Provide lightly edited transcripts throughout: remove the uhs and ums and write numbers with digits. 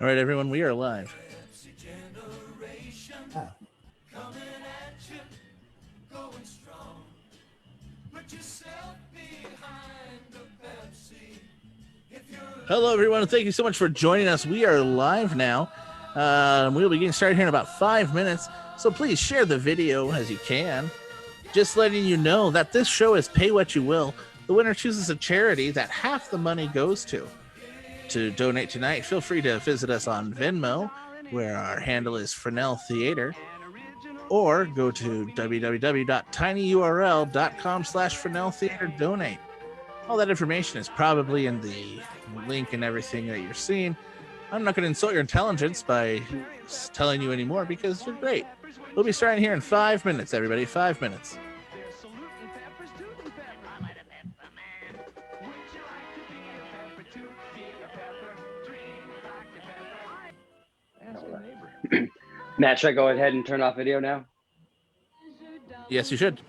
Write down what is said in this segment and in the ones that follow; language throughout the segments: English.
All right, everyone, we are live. Hello, everyone. Thank you so much for joining us. We are live now. We'll be getting started here in about 5 minutes. So please share the video as you can. Just letting you know that this show is pay what you will. The winner chooses a charity that half the money goes to. To donate tonight, feel free to visit us on Venmo, where our handle is Fresnel Theater, or go to www.tinyurl.com/Fresnel Theater donate. All that information is probably in the link and everything that you're seeing. I'm not going to insult your intelligence by telling you anymore because you're great. We'll be starting here in 5 minutes, everybody. 5 minutes. Matt, should I go ahead and turn off video now? Yes, you should.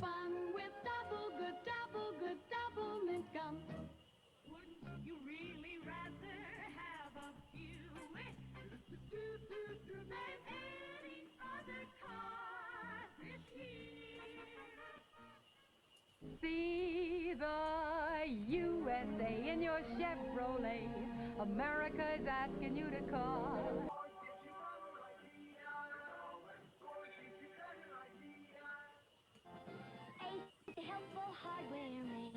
See the USA in your Chevrolet. America is asking you to call. A helpful hardware man.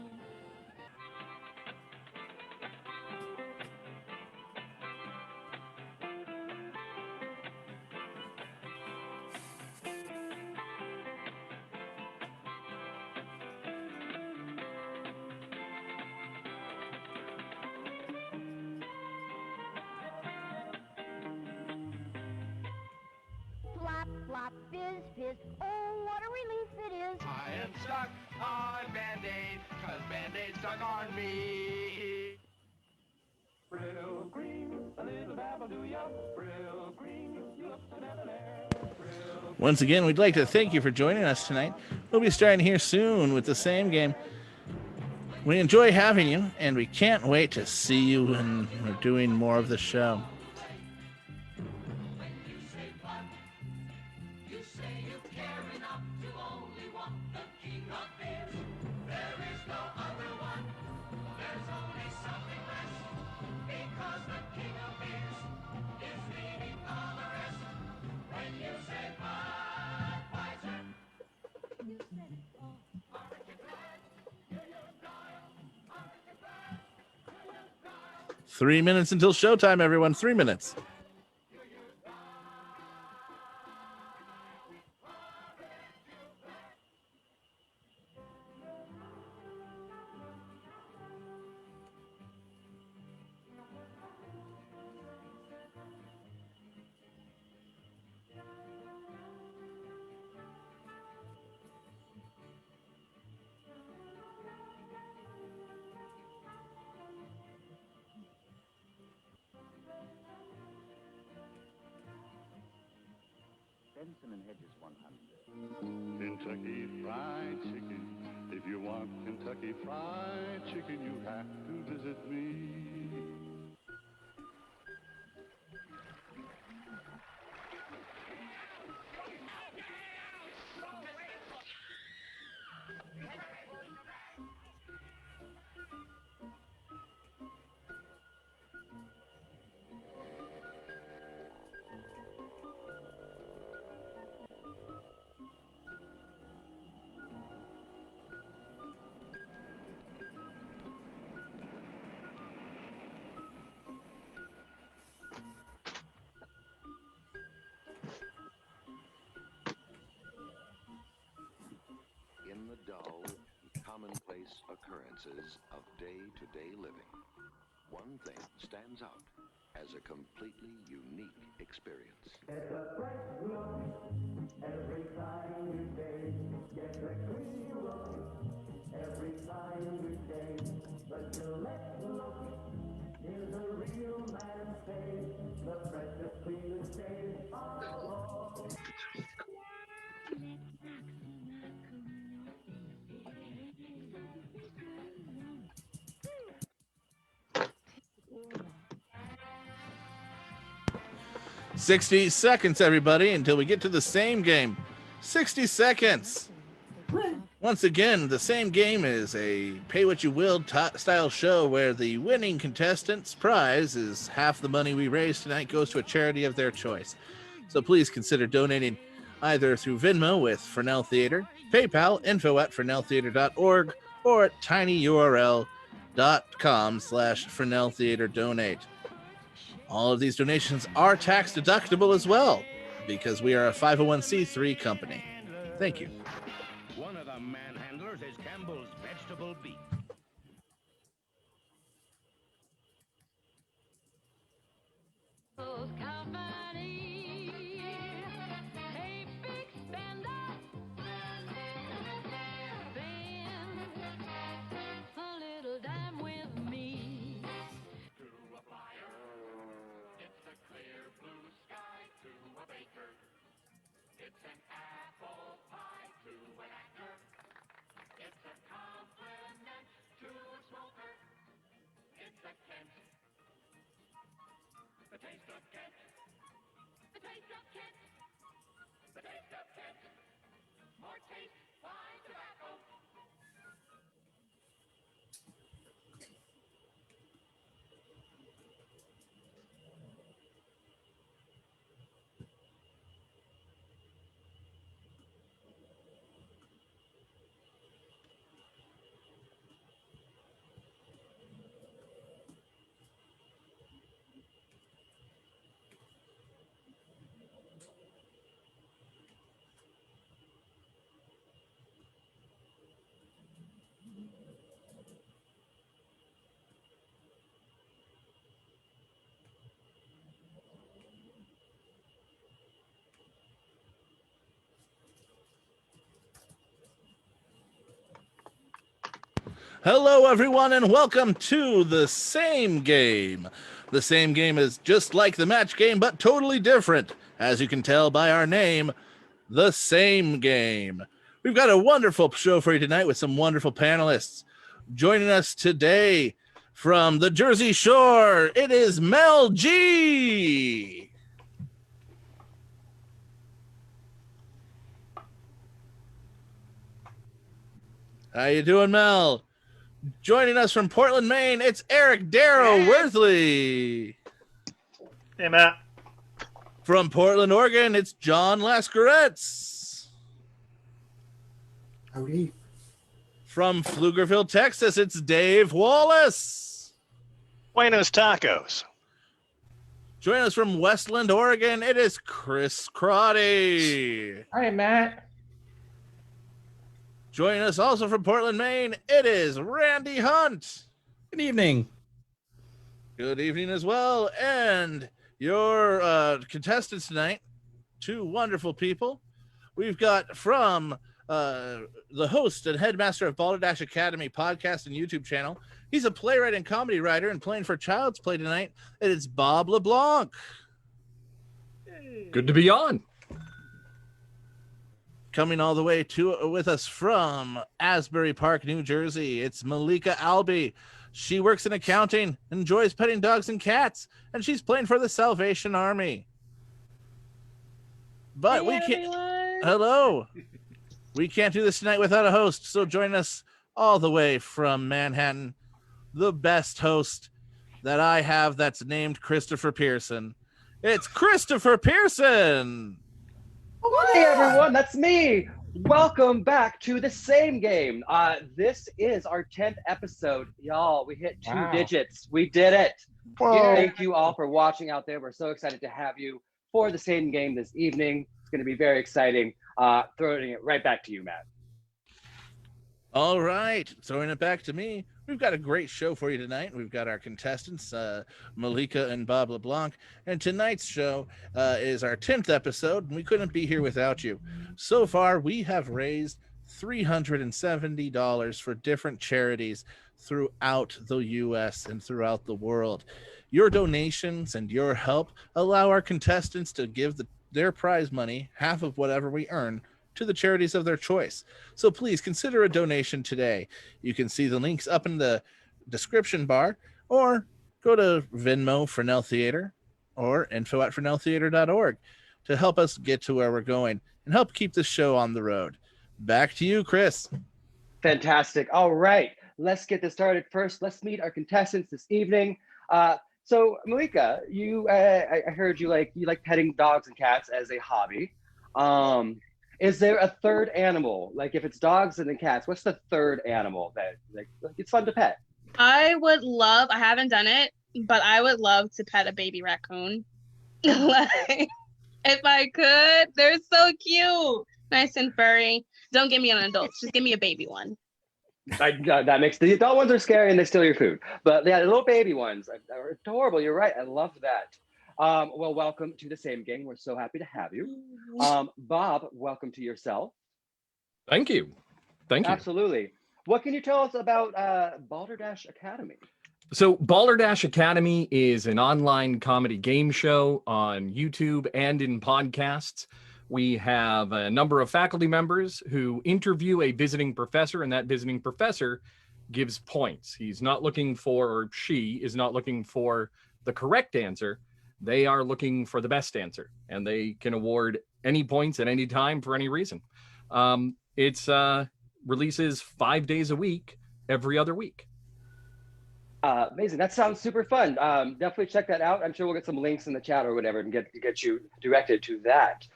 Flop, flop, fizz, fizz. Oh, what a relief it is. I am stuck on Band-Aid, 'cause Band-Aid stuck on me. Real green, a little dabble do ya. Real green, you look so debonair. Once again, we'd like to thank you for joining us tonight. We'll be starting here soon with the same game. We enjoy having you, and we can't wait to see you when we're doing more of the show. Three minutes until showtime, everyone. 3 minutes. Benson and Hedges 100. Kentucky Fried Chicken. If you want Kentucky Fried Chicken, you have to visit me. In the dull, commonplace occurrences of day-to-day living, one thing stands out as a completely unique experience. It's a bright look every time you day. Get a clean look every time you day. The Gillette look is a real man's face. The freshest, cleanest shade of all. 60 seconds, everybody, until we get to the same game. 60 seconds. Once again, the same game is a pay-what-you-will style show where the winning contestant's prize is half the money we raise tonight goes to a charity of their choice. So please consider donating either through Venmo with Fresnel Theater, PayPal, info@FresnelTheater.org, or at tinyurl.com/Fresnel Theater Donate. All of these donations are tax deductible as well because we are a 501c3 company. Thank you. One of the manhandlers is Campbell's vegetable beef. Company. Hey, big spender. Spend a little time with me. To a flyer, it's a clear blue sky. To a baker, it's an apple pie. To an actor, it's a compliment. To a smoker, it's a Kent. The taste of Kent. The taste of Kent. The taste of Kent. More taste, fine tobacco. Hello, everyone, and welcome to The Same Game. The Same Game is just like the match game, but totally different, as you can tell by our name, The Same Game. We've got a wonderful show for you tonight with some wonderful panelists. Joining us today from the Jersey Shore, it is Mel G. How you doing, Mel? Joining us from Portland, Maine, it's Eric Darrow Worthley. Hey, Matt. From Portland, Oregon, it's John Lascaretz. Howdy. From Pflugerville, Texas, it's Dave Wallace. Buenos tacos. Joining us from Westland, Oregon, it is Chris Crotty. Hi, Matt. Joining us also from Portland, Maine, it is Randy Hunt. Good evening. Good evening as well. And your contestants tonight, two wonderful people. We've got from the host and headmaster of Balderdash Academy podcast and YouTube channel. He's a playwright and comedy writer and playing for Child's Play tonight. It is Bob LeBlanc. Good to be on. Coming all the way with us from Asbury Park, New Jersey, it's Malikaa Albee. She works in accounting, enjoys petting dogs and cats, and she's playing for the Salvation Army. But we can't. Hello. We can't do this tonight without a host. So join us all the way from Manhattan, the best host that I have that's named Christopher Pearson. It's Christopher Pearson. Hey everyone, that's me. Welcome back to The Same Game. This is our 10th episode. Y'all, we hit two digits. We did it. Thank you all for watching out there. We're so excited to have you for The Same Game this evening. It's going to be very exciting. Throwing it right back to you, Matt. All right, throwing it back to me. We've got a great show for you tonight. We've got our contestants, Malikaa and Bob LeBlanc. And tonight's show is our 10th episode, and we couldn't be here without you. So far, we have raised $370 for different charities throughout the U.S. and throughout the world. Your donations and your help allow our contestants to give their prize money, half of whatever we earn, to the charities of their choice. So please consider a donation today. You can see the links up in the description bar, or go to Venmo, Fresnel Theater, or info@fresneltheater.org to help us get to where we're going and help keep this show on the road. Back to you, Chris. Fantastic. All right, let's get this started. First, let's meet our contestants this evening. So Malikaa, I heard you like petting dogs and cats as a hobby. Is there a third animal? Like if it's dogs and then cats, what's the third animal that like it's fun to pet? I haven't done it, but I would love to pet a baby raccoon. Like, if I could, they're so cute. Nice and furry. Don't give me an adult, just give me a baby one. That makes the adult ones are scary and they steal your food. But yeah, the little baby ones are adorable. You're right. I love that. Well, welcome to the Same Game. We're so happy to have you. Bob, welcome to yourself. Thank you. Thank you. Absolutely. What can you tell us about Balderdash Academy? So Balderdash Academy is an online comedy game show on YouTube and in podcasts. We have a number of faculty members who interview a visiting professor, and that visiting professor gives points. He's not looking for, or she is not looking for the correct answer. They are looking for the best answer, and they can award any points at any time for any reason. It's releases 5 days a week, every other week. Amazing. That sounds super fun. Definitely check that out. I'm sure we'll get some links in the chat or whatever and get you directed to that.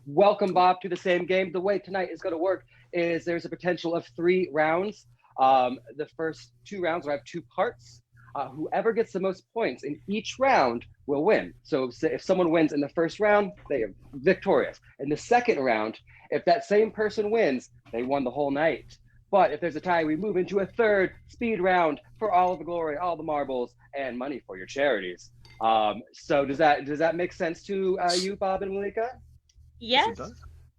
Welcome, Bob, to the Same Game. The way tonight is going to work is there's a potential of 3 rounds. The first 2 rounds will have 2 parts. Whoever gets the most points in each round will win. So if someone wins in the first round, they are victorious. In the second round, if that same person wins, they won the whole night. But if there's a tie, we move into a third speed round for all of the glory, all the marbles, and money for your charities. So does that make sense to you, Bob and Malikaa? Yes.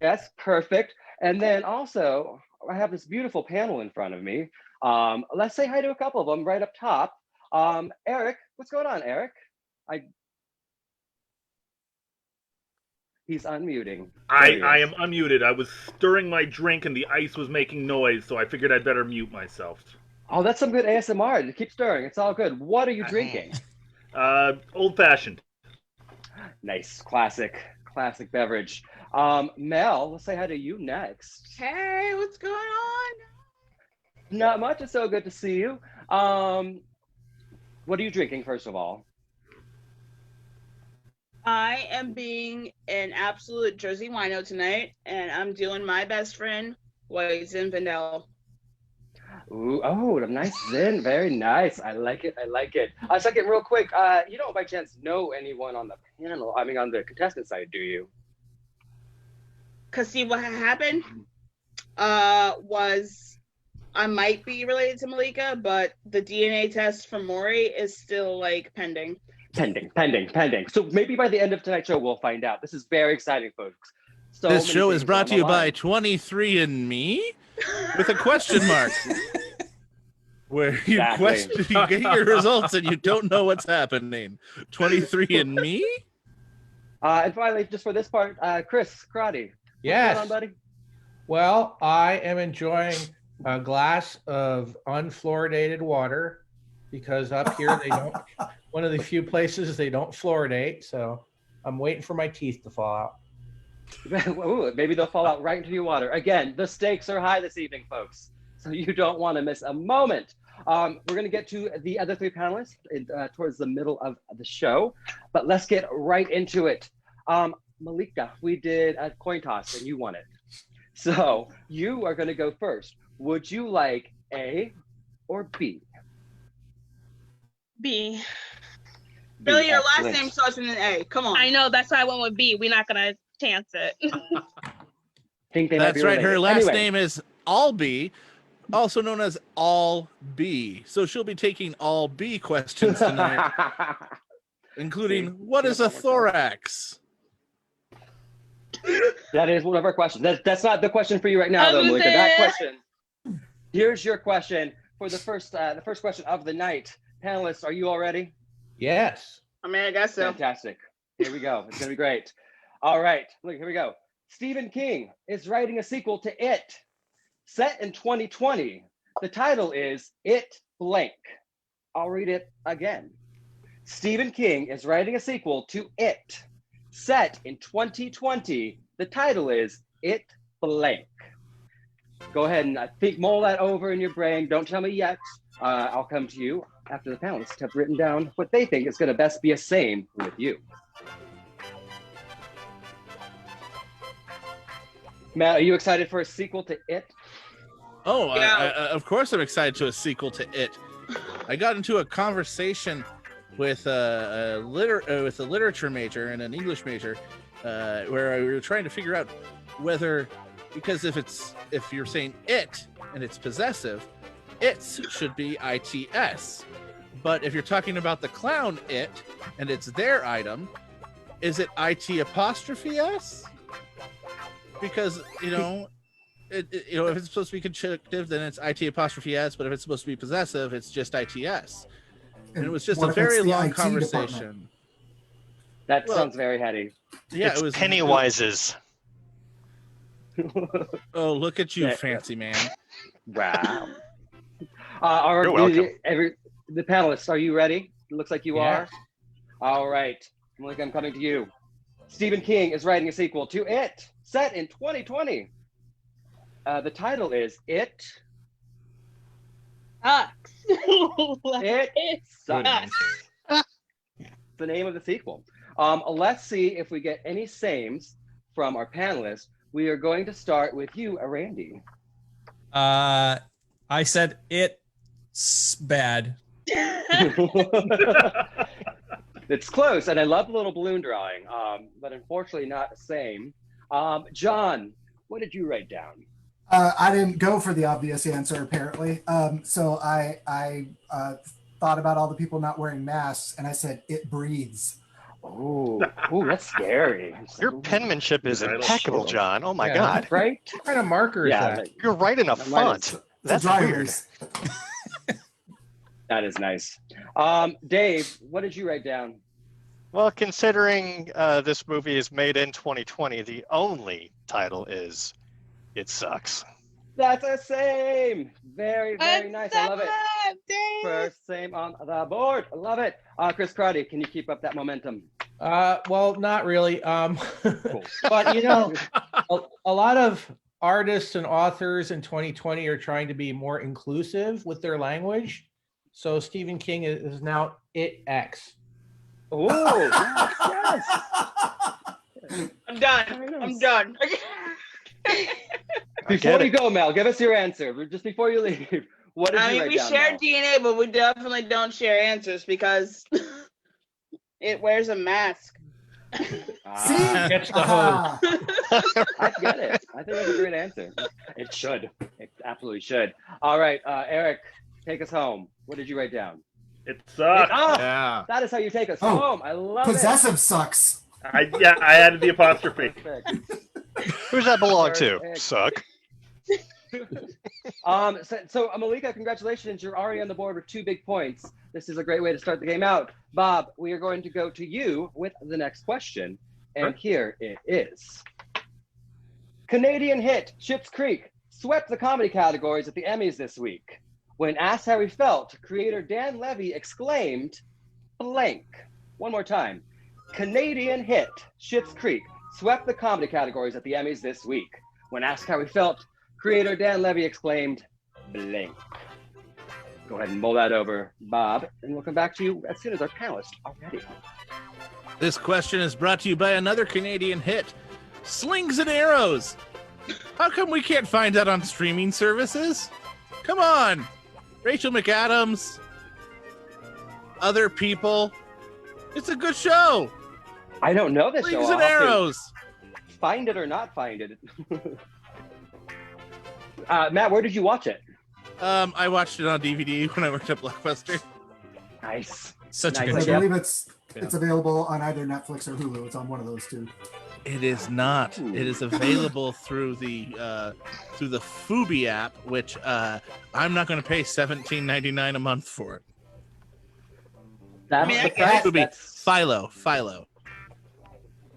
Yes, perfect. And then also, I have this beautiful panel in front of me. Let's say hi to a couple of them right up top. Eric, what's going on, Eric? He's unmuting. I am unmuted. I was stirring my drink and the ice was making noise, so I figured I'd better mute myself. Oh, that's some good ASMR. Keep stirring. It's all good. What are you drinking? Old-fashioned. Nice. Classic beverage. Mel, let's say hi to you next. Hey, what's going on? Not much. It's so good to see you. What are you drinking, first of all? I am being an absolute Jersey wino tonight, and I'm doing my best friend, White Zinfandel. Ooh, oh, nice Zin. Very nice. I like it. Second, real quick, you don't by chance know anyone on the panel, on the contestant side, do you? Because see, what happened was I might be related to Malikaa, but the DNA test for Maury is still pending. Pending. So maybe by the end of tonight's show, we'll find out. This is very exciting, folks. This show is brought to you by 23andMe with a question mark. Where you get your results and you don't know what's happening. 23andMe? And finally, just for this part, Chris Karate. Yes. What's going on, buddy? Well, I am enjoying a glass of unfluoridated water because up here they don't, one of the few places they don't fluoridate. So I'm waiting for my teeth to fall out. Ooh, maybe they'll fall out right into your water. Again, the stakes are high this evening, folks. So you don't want to miss a moment. We're going to get to the other 3 panelists towards the middle of the show, but let's get right into it. Malikaa, we did a coin toss and you won it. So you are going to go first. Would you like A or B? B. Billy, your last name starts with an A. Come on. I know, that's why I went with B. We're not gonna chance it. That's right. Her last name is All B, also known as All B. So she'll be taking all B questions tonight, including what is a thorax? That is one of our questions. That's not the question for you right now, though, Malikaa. That question. Here's your question for the first question of the night. Panelists, are you all ready? Yes. I guess so. Fantastic. Here we go. It's gonna be great. All right. Look, here we go. Stephen King is writing a sequel to It, set in 2020. The title is It Blank. I'll read it again. Stephen King is writing a sequel to It, set in 2020. The title is It Blank. Go ahead and mull that over in your brain. Don't tell me yet. I'll come to you after the panelists have written down what they think is going to best be a same with you. Matt, are you excited for a sequel to It? Oh, of course I'm excited to a sequel to It. I got into a conversation with a literature major and an English major where we were trying to figure out whether, because if you're saying it and it's possessive, its should be ITS. But if you're talking about the clown it and it's their item, is it IT''S? Because if it's supposed to be conjunctive, then it's IT''S. But if it's supposed to be possessive, it's just ITS. And it was just a very long conversation. That sounds very heady. Yeah, it's it was Pennywise's. Oh, look at you, fancy man! Wow. You're welcome. The panelists, are you ready? It looks like you are. All right, Malikaa, I'm coming to you. Stephen King is writing a sequel to It, set in 2020. The title is It Sucks. It Sucks. The name of the sequel. Let's see if we get any sames from our panelists. We are going to start with you, Randy. I said it's bad. It's close, and I love the little balloon drawing, but unfortunately not the same. John, what did you write down? I didn't go for the obvious answer, apparently. So I thought about all the people not wearing masks, and I said, it breathes. Oh, that's scary. Your penmanship is impeccable, John. Oh my God. Right? What kind of marker is that? You're right in a font. That's weird. That is nice. Dave, what did you write down? Well, considering this movie is made in 2020, the only title is It Sucks. That's a same. Very, very nice. I love it. First same on the board. I love it. Chris Crowdy, can you keep up that momentum? Well, not really. Cool. But a lot of artists and authors in 2020 are trying to be more inclusive with their language. So Stephen King is now ItX. Oh, yes. I'm done. Before you go, Mel, give us your answer. Just before you leave. What did you write we down, share Mel? DNA, but we definitely don't share answers because it wears a mask. Gets the hose. I get it. I think that's a great answer. It should. It absolutely should. All right, Eric, take us home. What did you write down? It sucks. Yeah. That is how you take us home. I love Possessive sucks. I added the apostrophe. Who's that belong to? Suck. So Malikaa, congratulations. You're already on the board with 2 big points. This is a great way to start the game out. Bob, we are going to go to you with the next question. And here it is. Canadian hit Schitt's Creek swept the comedy categories at the Emmys this week. When asked how he felt, creator Dan Levy exclaimed, blank. One more time. Canadian hit Schitt's Creek swept the comedy categories at the Emmys this week. When asked how he felt, creator Dan Levy exclaimed, blank. Go ahead and mull that over, Bob, and we'll come back to you as soon as our panelists are ready. This question is brought to you by another Canadian hit, Slings and Arrows. How come we can't find that on streaming services? Come on. Rachel McAdams, other people. It's a good show. I don't know this show. Slings and Arrows. Find it or not find it. Matt, where did you watch it? I watched it on DVD when I worked at Blockbuster. Nice. Such a I good show. believe it's available on either Netflix or Hulu. It's on one of those two. It is not. It is available through the Fubi app, which I'm not going to pay $17.99 a month for it. That's Fubi. Philo.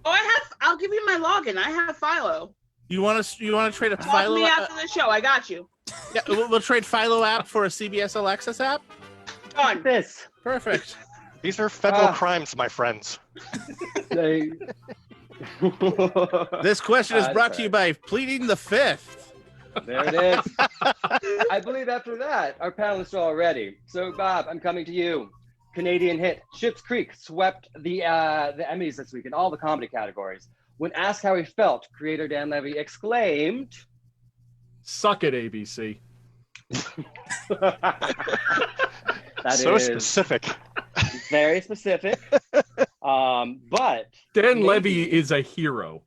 Oh, I'll give you my login. I have Philo. You want to trade a Call Philo? me after the show. I got you. Yeah, we'll trade Philo app for a CBS All Access app. Done. This. Perfect. These are federal crimes, my friends. This question is brought to you by pleading the fifth. There it is. I believe after that, our panelists are all ready. So, Bob, I'm coming to you. Canadian hit Schitt's Creek swept the Emmys this week in all the comedy categories. When asked how he felt, creator Dan Levy exclaimed, "Suck it, ABC." That so is specific. very specific. But Dan Levy is a hero.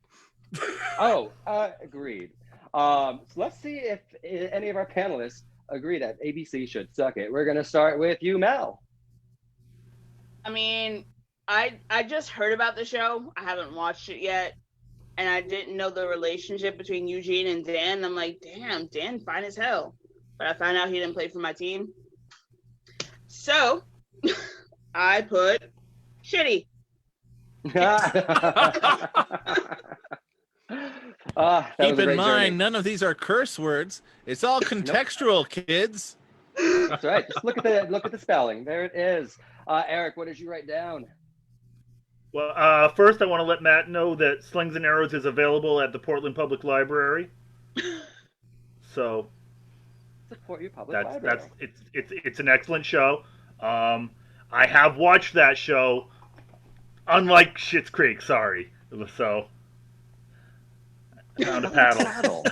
Agreed. So let's see if any of our panelists agree that ABC should suck it. We're gonna start with you, Mel. I mean, I just heard about the show. I haven't watched it yet, and I didn't know the relationship between Eugene and Dan. I'm like, damn, Dan fine as hell. But I found out he didn't play for my team. So I put shitty. Keep in mind, none of these are curse words. It's all contextual, kids. That's right. Just look at the spelling. There it is. Eric, what did you write down? Well, first I want to let Matt know that Slings and Arrows is available at the Portland Public Library. So support your public library. It's an excellent show. I have watched that show, unlike Schitt's Creek. Sorry, so I found a paddle.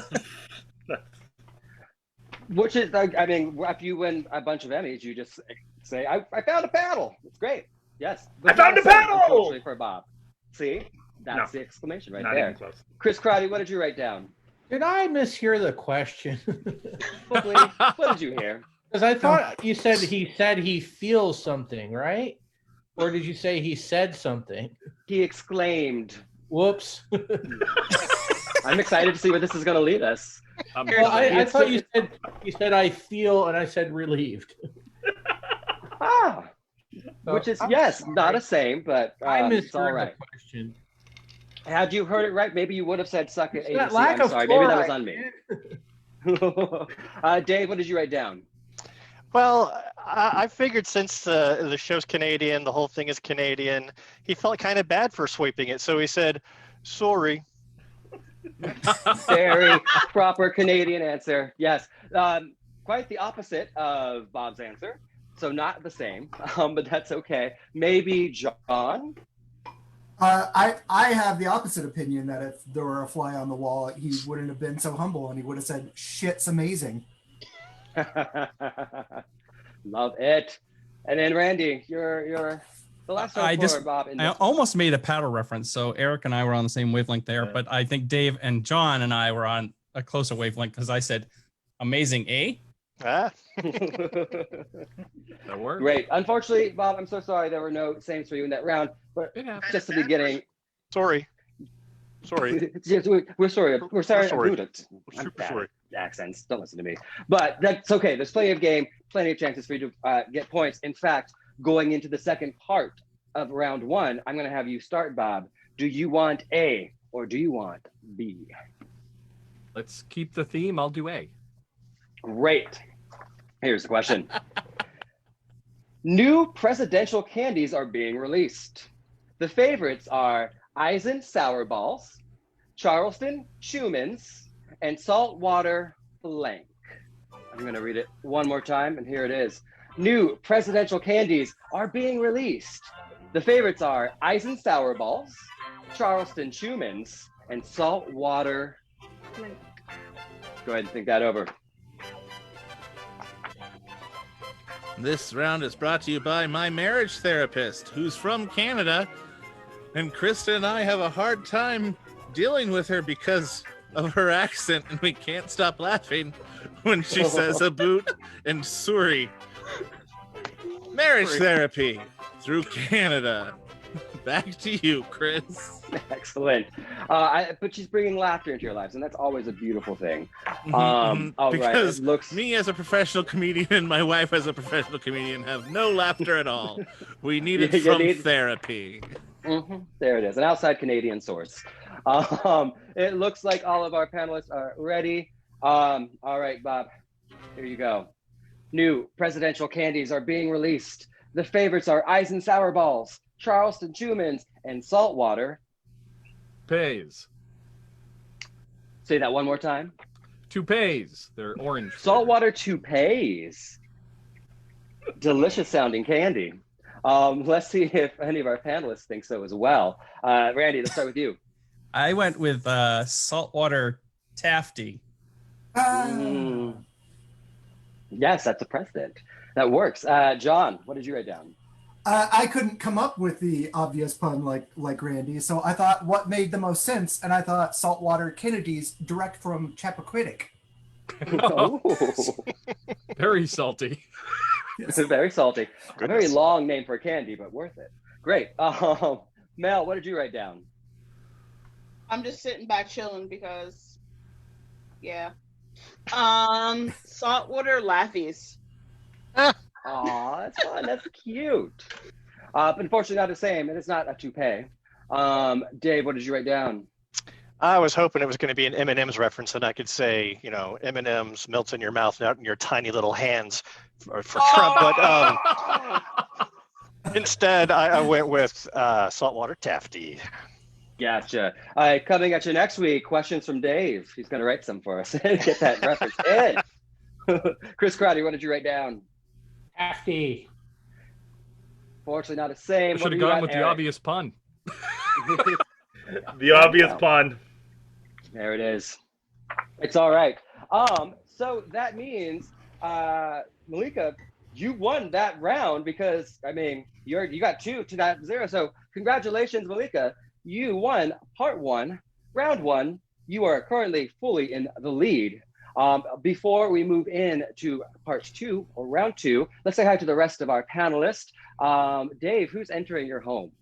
Which is, I mean, after you win a bunch of Emmys, you just say, I found a paddle. It's great. Yes. I found a paddle! Unfortunately for Bob. See? That's the exclamation right Not there. even close. Chris Crowdy, what did you write down? Did I mishear the question? What did you hear? Because I thought you said he feels something, right? Or did you say he said something? He exclaimed. Whoops. I'm excited to see where this is going to lead us. Well, I thought you said I feel, and I said relieved. Which is, yes, not the same, but I misheard it's all right. the question. Had you heard it right, maybe you would have said suck it. That ABC. lack I'm of sorry, maybe that was fluoride, on me. Dave, what did you write down? Well, I figured since the show's Canadian, the whole thing is Canadian, he felt kind of bad for sweeping it. So he said, sorry. Very proper Canadian answer. Yes. Quite the opposite of Bob's answer. So not the same, but that's okay. Maybe John? I have the opposite opinion that if there were a fly on the wall, he wouldn't have been so humble and he would have said, shit's amazing. Love it. And then Randy, you're the last one for Bob. I almost made a paddle reference, so Eric and I were on the same wavelength there, but I think Dave and John and I were on a closer wavelength because I said, amazing, eh? That worked. Great. Unfortunately, Bob, I'm so sorry there were no sames for you in that round, but just the beginning. Sorry. Yes, we're sorry. We're sorry. Sorry. I'm bad at accents. Don't listen to me. But that's okay. There's plenty of game, plenty of chances for you to get points. In fact, going into the second part of round one, I'm going to have you start, Bob. Do you want A or do you want B? Let's keep the theme. I'll do A. Great. Here's the question. New presidential candies are being released. The favorites are Eisen Sour Balls, Charleston Schumann's, and Saltwater Blank. I'm going to read it one more time, and here it is. New presidential candies are being released. The favorites are Eisen Sour Balls, Charleston Schumann's, and Saltwater Blank. Go ahead and think that over. This round is brought to you by my marriage therapist, who's from Canada, and Krista and I have a hard time dealing with her because of her accent, and we can't stop laughing when she says a boot and sorry. Marriage therapy through Canada. Back to you, Chris. Excellent. But she's bringing laughter into your lives, and that's always a beautiful thing. All because right, me as a professional comedian and my wife as a professional comedian have no laughter at all. We need it from therapy. There it is, an outside Canadian source. It looks like all of our panelists are ready. All right, Bob, here you go. New presidential candies are being released. The favorites are Ice and Sour Balls, Charleston Chewmans, and Saltwater. Pays. Say that one more time. Toupees. They're orange. Saltwater toupees. Delicious sounding candy. Let's see if any of our panelists think so as well. Randy, let's start with you. I went with saltwater taffy. Yes, that's a precedent. That works. John, what did you write down? I couldn't come up with the obvious pun like Randy, so I thought what made the most sense, and I thought saltwater Kennedys direct from Chappaquiddick. Very salty. Very salty. A very long name for a candy, but worth it. Great. Mel, what did you write down? I'm just sitting back chilling because, yeah. Saltwater Laffies. Aw, that's fun. That's cute. Unfortunately, not the same, and it's not a toupee. Dave, what did you write down? I was hoping it was going to be an M&M's reference, and I could say, M&M's melts in your mouth, not in your tiny little hands for Trump. But instead, I went with saltwater taffy. Gotcha. All right, coming at you next week, questions from Dave. He's going to write some for us and get that reference in. Chris Crowdy, what did you write down? Taffy. Fortunately, not the same. Should have gone with the obvious pun. The obvious pun. There it is. It's all right. So that means, Malikaa, you won that round because you got 2 to that 0. So congratulations, Malikaa. You won part 1, round 1. You are currently fully in the lead. Before we move in to part 2 or round 2, let's say hi to the rest of our panelists. Dave, who's entering your home?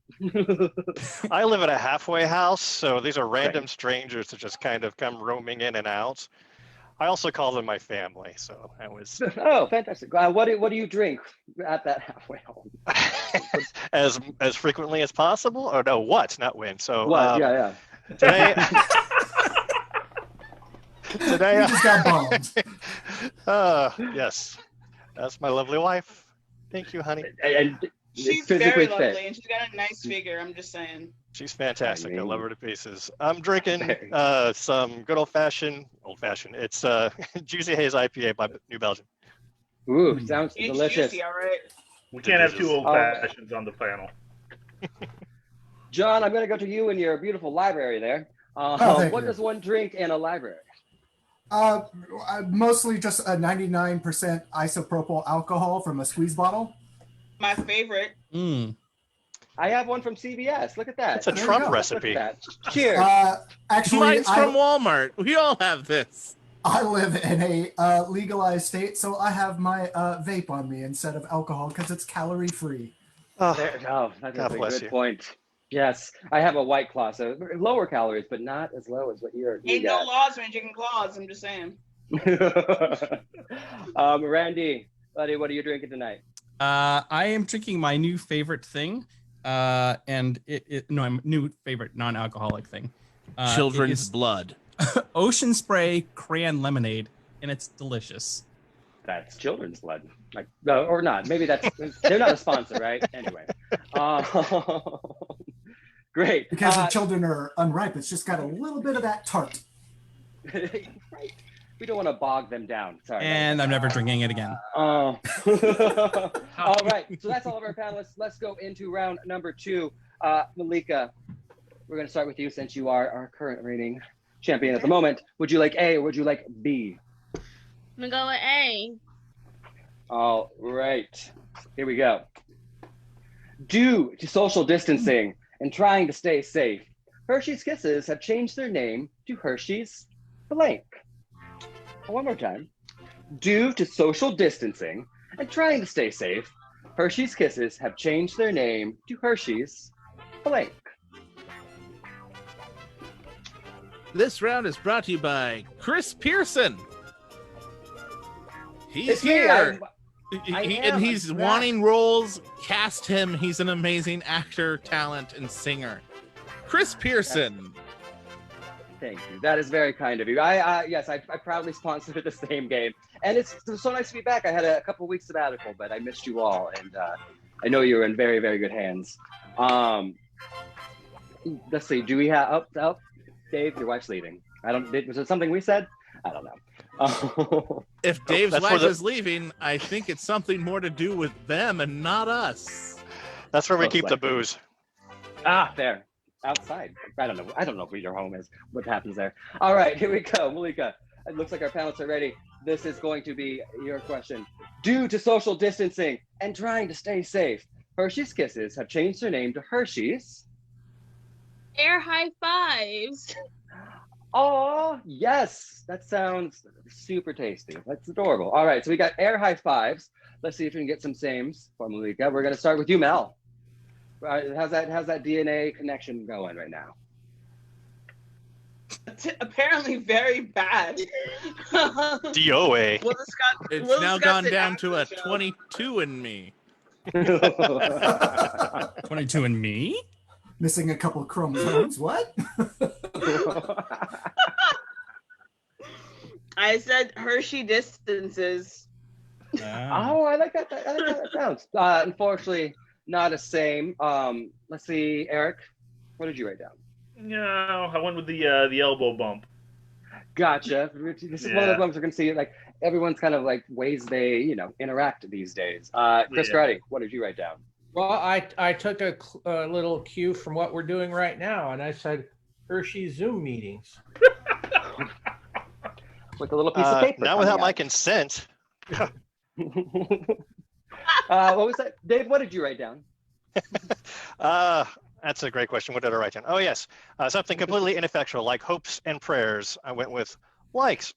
I live in a halfway house, so these are random strangers that just kind of come roaming in and out. I also call them my family, so I was. Oh, fantastic! What do you drink at that halfway home? as frequently as possible, or no? What? Not when. So what? Yeah. Today. Today. You just got bombed. Yes, that's my lovely wife. Thank you, honey. And she's physically very lovely, fit. and she's got a nice figure. I'm just saying. She's fantastic. I love her to pieces. I'm drinking some good old-fashioned. It's Juicy Haze IPA by New Belgium. Ooh, sounds delicious. Juicy, all right. We can't have 2 old fashions on the panel. John, I'm going to go to you in your beautiful library there. Thank what you. does one drink in a library? Mostly just a 99% isopropyl alcohol from a squeeze bottle. My favorite. I have one from CVS. Look at that. It's a Trump recipe. Cheers. Actually, mine's from Walmart. We all have this. I live in a legalized state, so I have my vape on me instead of alcohol because it's calorie free. That's a good point. Yes, I have a White Claw, so lower calories, but not as low as what you Ain't no laws when you're drinking claws. I'm just saying. Randy, buddy, what are you drinking tonight? I am drinking my new favorite thing, and my new favorite non-alcoholic thing. Children's blood. Ocean Spray Crayon Lemonade, and it's delicious. That's children's blood, or not? Maybe they're not a sponsor, right? Anyway, great. Because the children are unripe, it's just got a little bit of that tart. Right. We don't want to bog them down. Sorry. And I'm never drinking it again. All right. So that's all of our panelists. Let's go into round number 2. Malikaa, we're going to start with you since you are our current reigning champion at the moment. Would you like A or would you like B? I'm gonna go with A. All right. Here we go. Due to social distancing and trying to stay safe, Hershey's Kisses have changed their name to Hershey's blank. One more time. Due to social distancing and trying to stay safe, Hershey's Kisses have changed their name to Hershey's blank. This round is brought to you by Chris Pearson. He's It's me. here. I And am. he's wanting roles. Cast him. He's an amazing actor, talent, and singer. Chris Pearson. Thank you. That is very kind of you. Yes, I proudly sponsored the same game. And it's so nice to be back. I had a couple weeks sabbatical, but I missed you all. And I know you're in very, very good hands. Let's see. Do we have Dave? Your wife's leaving. Was it something we said? I don't know. If Dave's That's wife where is leaving, I think it's something more to do with them and not us. That's where we Most keep the likely. booze. There. Outside. I don't know where your home is, what happens there. All right, here we go. Malikaa, it looks like our panelists are ready. This is going to be your question. Due to social distancing and trying to stay safe, Hershey's Kisses have changed their name to Hershey's. Air high fives. Oh, yes. That sounds super tasty. That's adorable. All right, so we got air high fives. Let's see if we can get some sames for Malikaa. We're going to start with you, Mel. How's that DNA connection going right now? Apparently very bad. DOA. It's now gone down to a 22 in me. 22 and me? Missing a couple of chromosomes. What? I said Hershey distances. Oh, I like that. I like how that sounds. Unfortunately, not a same. Let's see, Eric. What did you write down? No, I went with the elbow bump. Gotcha. This is one of the bumps we're gonna see. Like everyone's kind of like ways they interact these days. Chris Grady, what did you write down? Well, I took a little cue from what we're doing right now, and I said Hershey Zoom meetings. With a little piece of paper. Not without my consent. What was that? Dave, what did you write down? That's a great question. What did I write down? Oh, yes. Something completely ineffectual, like hopes and prayers. I went with likes.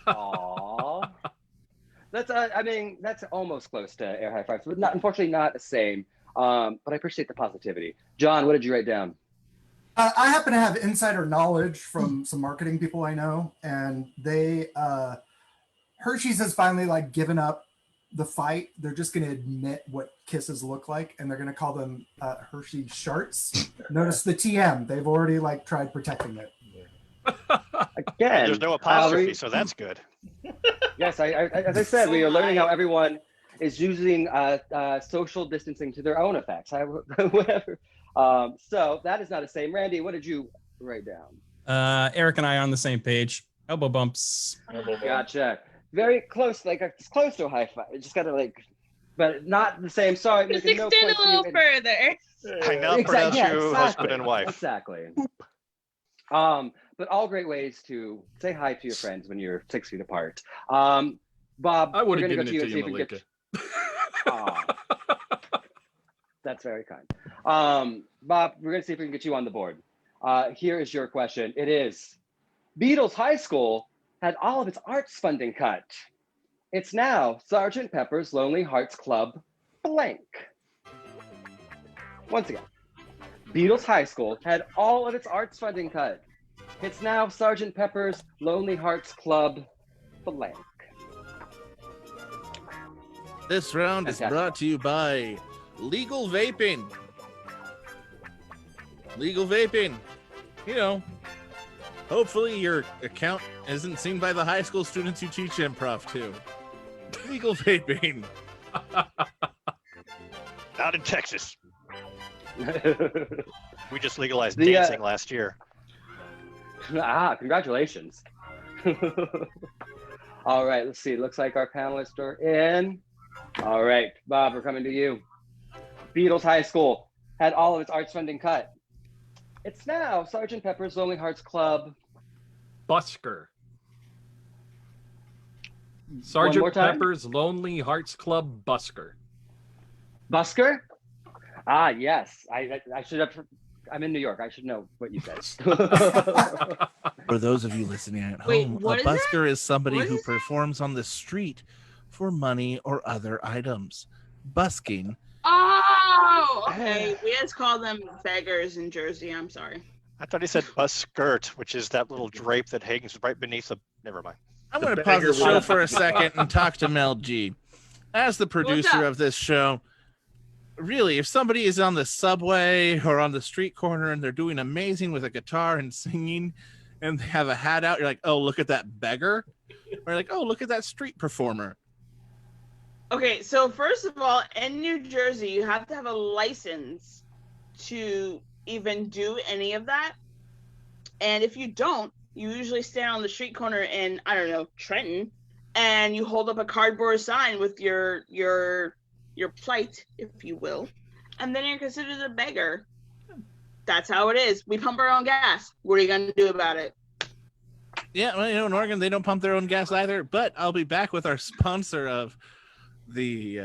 Aww. That's that's almost close to air high fives, but unfortunately not the same. But I appreciate the positivity. John, what did you write down? I happen to have insider knowledge from some marketing people I know, and they Hershey's has finally given up the fight. They're just going to admit what kisses look like, and they're going to call them Hershey Sharts. Notice the TM. They've already tried protecting it. Again, there's no apostrophe, so that's good. Yes, as I said, we are learning how everyone is using social distancing to their own effects. Whatever. So that is not the same. Randy, what did you write down? Eric and I are on the same page. Elbow bumps. Gotcha. Very close, it's close to a high five. It just gotta but not the same. Sorry, Just extend a little further. I now pronounce you husband and wife. Exactly. But all great ways to say hi to your friends when you're 6 feet apart. Bob, I would have we're given gonna it to you, and see if we Malikaa. can That's very kind. Bob, we're gonna see if we can get you on the board. Here is your question. It is, Beatles High School had all of its arts funding cut. It's now Sgt. Pepper's Lonely Hearts Club blank. Once again, Beatles High School had all of its arts funding cut. It's now Sgt. Pepper's Lonely Hearts Club blank. This round is brought to you by Legal Vaping. Legal Vaping. Hopefully your account isn't seen by the high school students you teach improv to. Legal Vaping. Not in Texas. We just legalized dancing last year. Congratulations. All right, let's see. Looks like our panelists are in. All right, Bob, we're coming to you. Beatles High School had all of its arts funding cut. It's now Sgt. Pepper's Lonely Hearts Club Busker. One more Sgt. time? Pepper's Lonely Hearts Club Busker. Busker? Yes. I should have. I'm in New York. I should know what you said. For those of you listening at Wait, home, what a is busker is somebody What who is that? performs on the street for money or other items. Busking. Oh, okay. We just call them beggars in Jersey. I'm sorry. I thought he said bus skirt, which is that little drape that hangs right beneath the. Never mind. I'm going to pause the show for a second and talk to Mel G. As the producer of this show, really, if somebody is on the subway or on the street corner and they're doing amazing with a guitar and singing and they have a hat out, you're like, oh, look at that beggar. Or like, oh, look at that street performer. Okay, so first of all, in New Jersey, you have to have a license to even do any of that. And if you don't, you usually stand on the street corner in, I don't know, Trenton, and you hold up a cardboard sign with your plight, if you will, and then you're considered a beggar. That's how it is. We pump our own gas. What are you gonna do about it? Yeah, well, in Oregon, they don't pump their own gas either. But I'll be back with our sponsor of the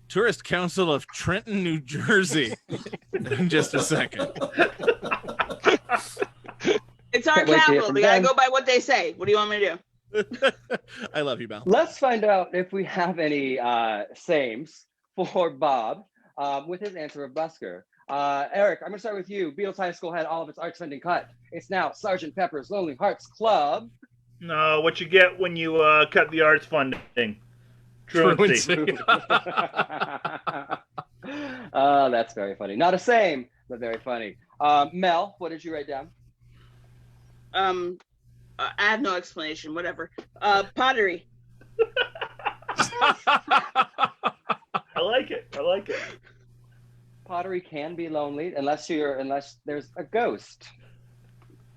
Tourist Council of Trenton, New Jersey, in just a second. It's our capital. We gotta go by what they say. What do you want me to do? I love you, Mel. Let's find out if we have any sames for Bob with his answer of busker. Eric, I'm going to start with you. Beatles High School had all of its arts funding cut. It's now Sgt. Pepper's Lonely Hearts Club. No, what you get when you cut the arts funding. Truancy. Oh, that's very funny. Not a same, but very funny. Mel, what did you write down? I have no explanation. Whatever. Pottery. I like it. I like it. Pottery can be lonely unless there's a ghost.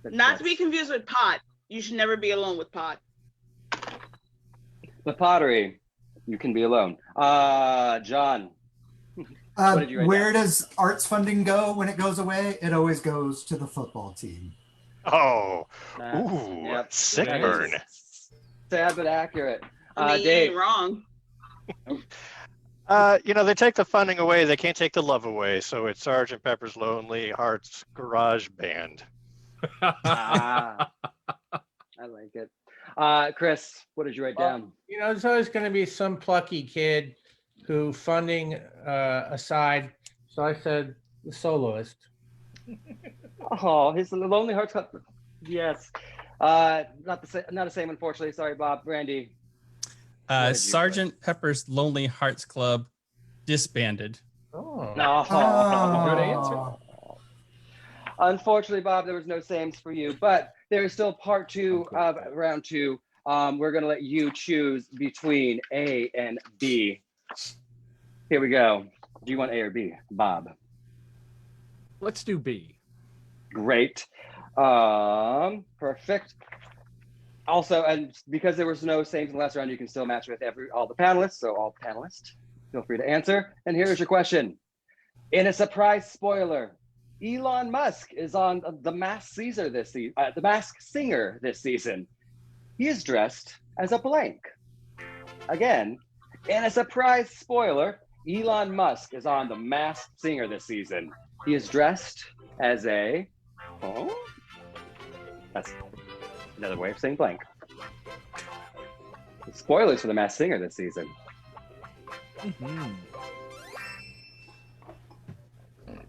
Not to be confused with pot. You should never be alone with pot. The pottery, you can be alone. John. What did you write Where down? does arts funding go when it goes away? It always goes to the football team. Oh, Ooh, yep. Sick burn. Sad but accurate. I mean, Dave. you ain't wrong. They take the funding away. They can't take the love away. So it's Sgt. Pepper's Lonely Hearts Garage Band. I like it. Chris, what did you write down? There's always going to be some plucky kid who, funding aside, so I said the soloist. Oh, his Lonely Hearts Club. Yes. Not the same, unfortunately. Sorry, Bob. Randy. Sgt. Pepper's Lonely Hearts Club disbanded. Oh. Good answer. Unfortunately, Bob, there was no sames for you, but there is still part two of round two. We're going to let you choose between A and B. Here we go. Do you want A or B, Bob? Let's do B. Great. Perfect. Also, and because there was no sames in the last round, you can still match with all the panelists. So all panelists, feel free to answer. And here's your question. In a surprise spoiler, Elon Musk is on The Masked Singer this season. The Masked Singer this season. He is dressed as a blank. Again, in a surprise spoiler, Elon Musk is on The Masked Singer this season. He is dressed as a... Oh? That's another way of saying blank. Spoilers for The Masked Singer this season. Mm-hmm.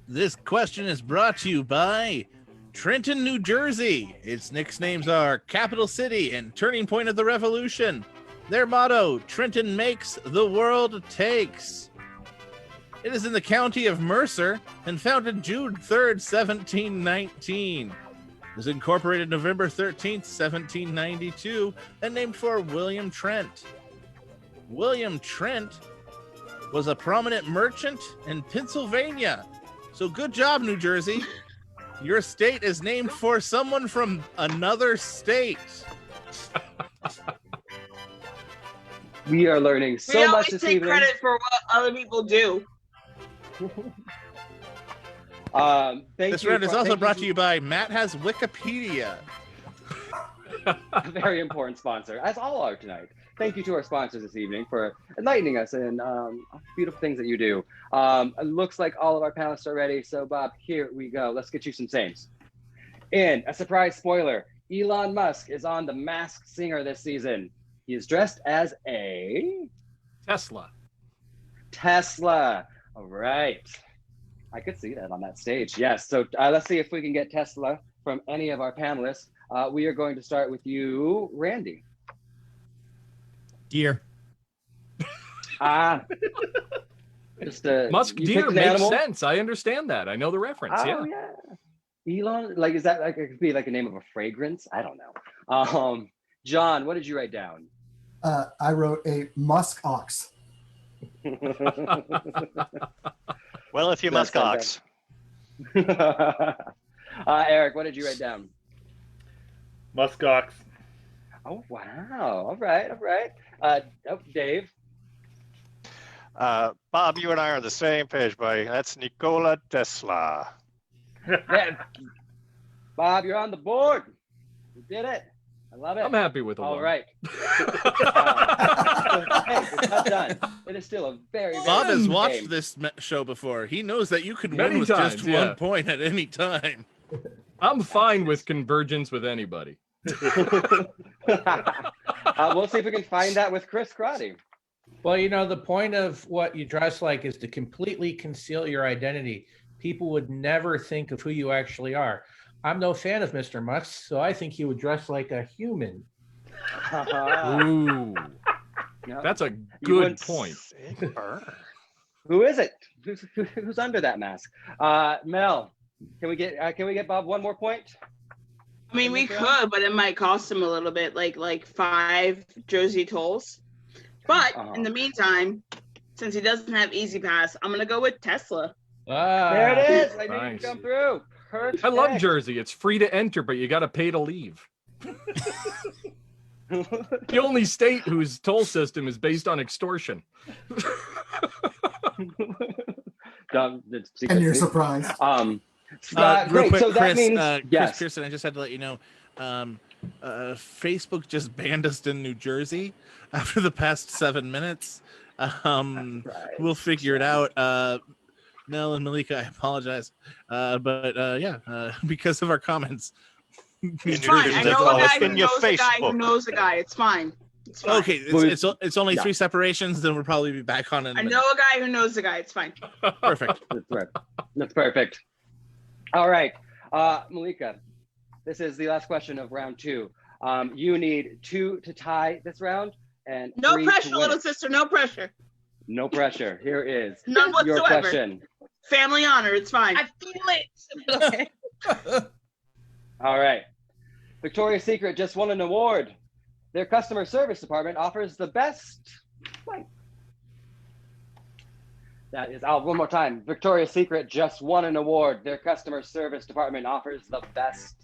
This question is brought to you by Trenton, New Jersey. Its nicknames are Capital City and Turning Point of the Revolution. Their motto, Trenton makes, the world takes. It is in the county of Mercer and founded June 3rd, 1719. It was incorporated November 13th, 1792, and named for William Trent. William Trent was a prominent merchant in Pennsylvania. So good job, New Jersey. Your state is named for someone from another state. We are learning so much this We always take evening. credit for what other people do. This round is also brought to you by Matt Has Wikipedia. Very important sponsor, as all are tonight. Thank you to our sponsors this evening for enlightening us in beautiful things that you do. It looks like all of our panelists are ready. So, Bob, here we go. Let's get you some sames. In a surprise spoiler, Elon Musk is on The Masked Singer this season. He is dressed as a... Tesla. Tesla. All right. I could see that on that stage. Yes. So let's see if we can get Tesla from any of our panelists. We are going to start with you, Randy. Deer. Just Musk you deer picked an makes animal? sense. I understand that. I know the reference. Oh, yeah. Elon, like, is that like, it could be like a name of a fragrance? I don't know. John, what did you write down? I wrote a musk ox. Well, if you must That's Eric, what did you write down? Muskox. Oh wow! All right. Dave. Bob, you and I are on the same page, buddy. That's Nikola Tesla. Yeah. Bob, you're on the board. You did it. I love it. I'm happy with the All one. right. Hey, it's not done. It is still a very, very Bob has good watched game. this show before. He knows that you can Many win with times, just yeah. 1 point at any time. I'm fine with convergence with anybody. We'll see if we can find that with Chris Crotty. Well, the point of what you dress like is to completely conceal your identity. People would never think of who you actually are. I'm no fan of Mr. Musk, so I think he would dress like a human. Ooh, that's a good point. Who is it? Who's under that mask? Mel, can we get Bob one more point? I mean, we could, but it might cost him a little bit, like 5 Jersey tolls. But in the meantime, since he doesn't have Easy Pass, I'm gonna go with Tesla. There it is. I knew Nice. you'd come through. Perfect. I love Jersey. It's free to enter, but you got to pay to leave. The only state whose toll system is based on extortion. And you're surprised. Real Great. quick, So that Chris, means Chris yes. Pearson, I just had to let you know, Facebook just banned us in New Jersey after the past 7 minutes. We'll figure it out. Nell and Malikaa, I apologize, because of our comments. It's fine. I know a guy who knows a guy who knows a guy. It's fine. It's fine. Okay, it's only 3 separations. Then we'll probably be back on. I know a guy who knows a guy. It's fine. Perfect. That's perfect. All right, Malikaa, this is the last question of round 2. You need 2 to tie this round, and No 3 pressure, to win little it. sister. No pressure. No pressure. Here is None your whatsoever. question. Family honor. It's fine. I feel it. All right. Victoria's Secret just won an award. Their customer service department offers the best blank. That is, one more time. Victoria's Secret just won an award. Their customer service department offers the best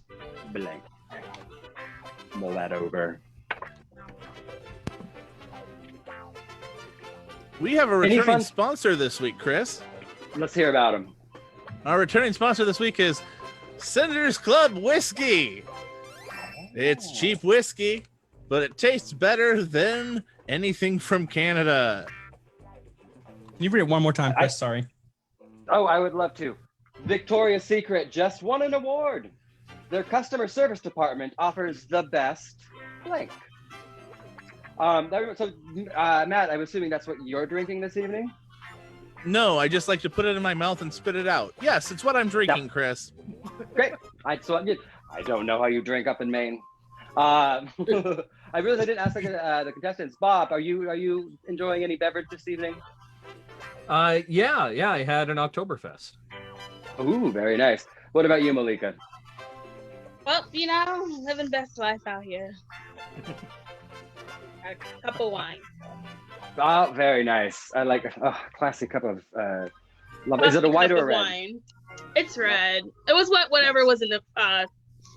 blank. Mull that over. We have a Any returning fun- sponsor this week, Chris. Let's hear about him. Our returning sponsor this week is Senators Club Whiskey. It's cheap whiskey, but it tastes better than anything from Canada. Can you read it one more time, Chris? Sorry. Oh, I would love to. Victoria's Secret just won an award. Their customer service department offers the best blank. Matt, I'm assuming that's what you're drinking this evening? No, I just like to put it in my mouth and spit it out. Yes, it's what I'm drinking, Chris. Great. I don't know how you drink up in Maine. I realized I didn't ask the contestants. Bob, are you enjoying any beverage this evening? Yeah, I had an Oktoberfest. Ooh, very nice. What about you, Malikaa? Well, living best life out here. A cup of wine. Oh, very nice. I like a classic cup of. Is it a white or a red? Wine. It's red. It was whatever was in the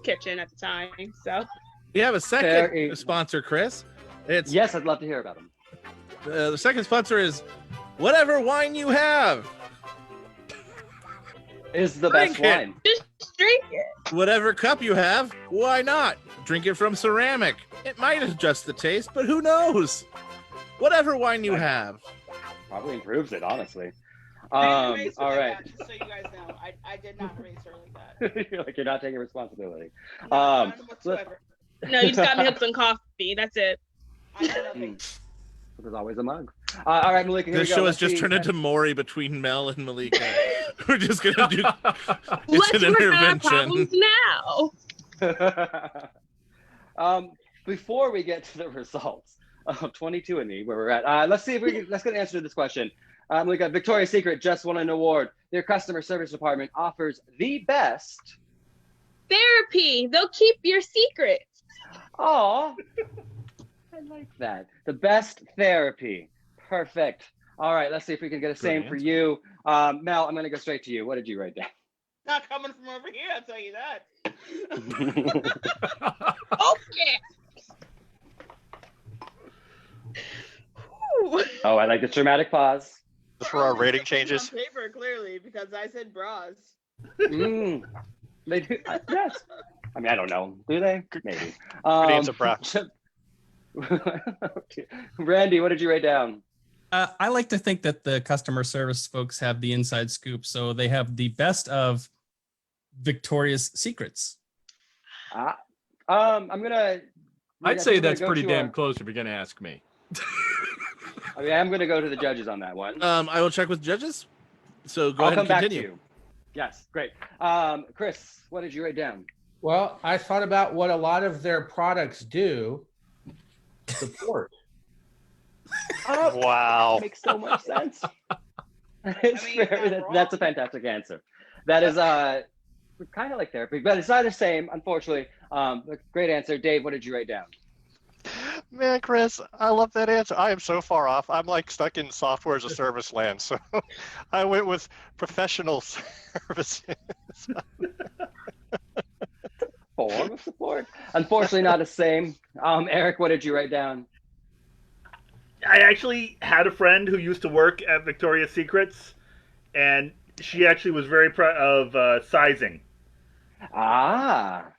kitchen at the time. So. We have a second sponsor, Chris. Yes, I'd love to hear about him. The second sponsor is Whatever Wine You Have. Is the Drink best wine. Just drink it. Whatever cup you have, why not? Drink it from ceramic. It might adjust the taste, but who knows? Whatever wine you have. Probably improves it, honestly. I didn't raise her All like right. that, just so you guys know. I did not raise her like that. You're not taking responsibility. None whatsoever. No, you just got me hooked on coffee. That's it. There's always a mug. All right, Malikaa. This show has just turned into Maury between Mel and Malikaa. We're just gonna do. Let's an work on our intervention. problems now. Before we get to the results of 22andMe, where we're at, let's get an answer to this question. Malikaa, Victoria's Secret just won an award. Their customer service department offers the best therapy. They'll keep your secrets. Oh, I like that. The best therapy. Perfect. All right, let's see if we can get a same for you. Mel, I'm going to go straight to you. What did you write down? Not coming from over here, I'll tell you that. Okay. Oh, I like the dramatic pause. Just for our rating changes. On paper, clearly, because I said bras. They do. Yes. I mean, I don't know. Do they? Maybe. It's a bra. Randy, what did you write down? I like to think that the customer service folks have the inside scoop, so they have the best of Victoria's Secrets. I'd say that's pretty damn close if you're going to ask me. I mean, I'm going to go to the judges on that one. I will check with judges. So go I'll ahead come and back to continue. you. Yes, great. Chris, what did you write down? Well, I thought about what a lot of their products do. Support. Wow. Makes so much sense. That's a fantastic answer. That is kind of like therapy, but it's not the same, unfortunately. Great answer. Dave, what did you write down? Man, Chris, I love that answer. I am so far off. I'm like stuck in software as a service land. So I went with professional services. Form of support. Unfortunately, not the same. Eric, what did you write down? I actually had a friend who used to work at Victoria's Secrets, and she actually was very proud of sizing. That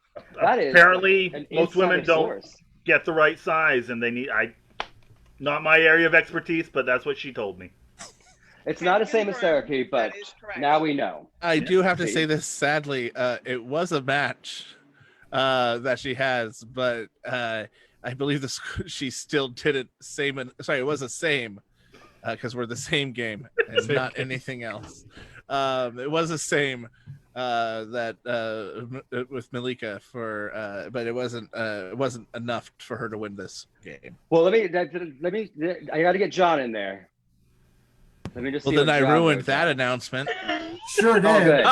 is apparently most women don't source. Get the right size, and they need. Not my area of expertise, but that's what she told me. It's not the same as therapy, but now we know. I do have to say this sadly. It was a match that she has, but I believe she still did it same. Sorry, it was the same because we're the same game and not anything else. It was the same that with Malikaa but it wasn't enough for her to win this game. Well, let me. I got to get John in there. Let me just. Well, then I ruined that announcement. Sure did. All good.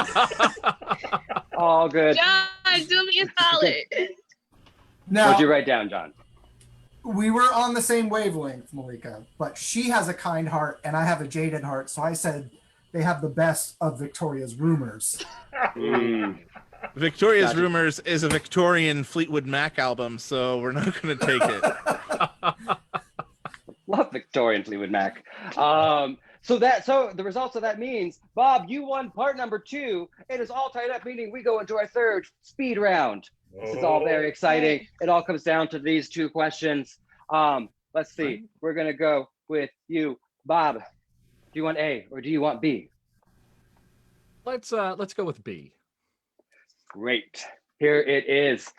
All good. John, do me a solid. Now, What'd you write down, John? we were on the same wavelength, Malikaa, but she has a kind heart and I have a jaded heart. So I said they have the best of Victoria's Rumors. Victoria's Rumors is a Victorian Fleetwood Mac album, so we're not going to take it. Love Victorian Fleetwood Mac. So the results of that means, Bob, you won part number 2. It is all tied up, meaning we go into our third speed round. This is all very exciting. It all comes down to these 2 questions. Let's see. We're going to go with you, Bob. Do you want A or do you want B? Let's go with B. Great. Here it is.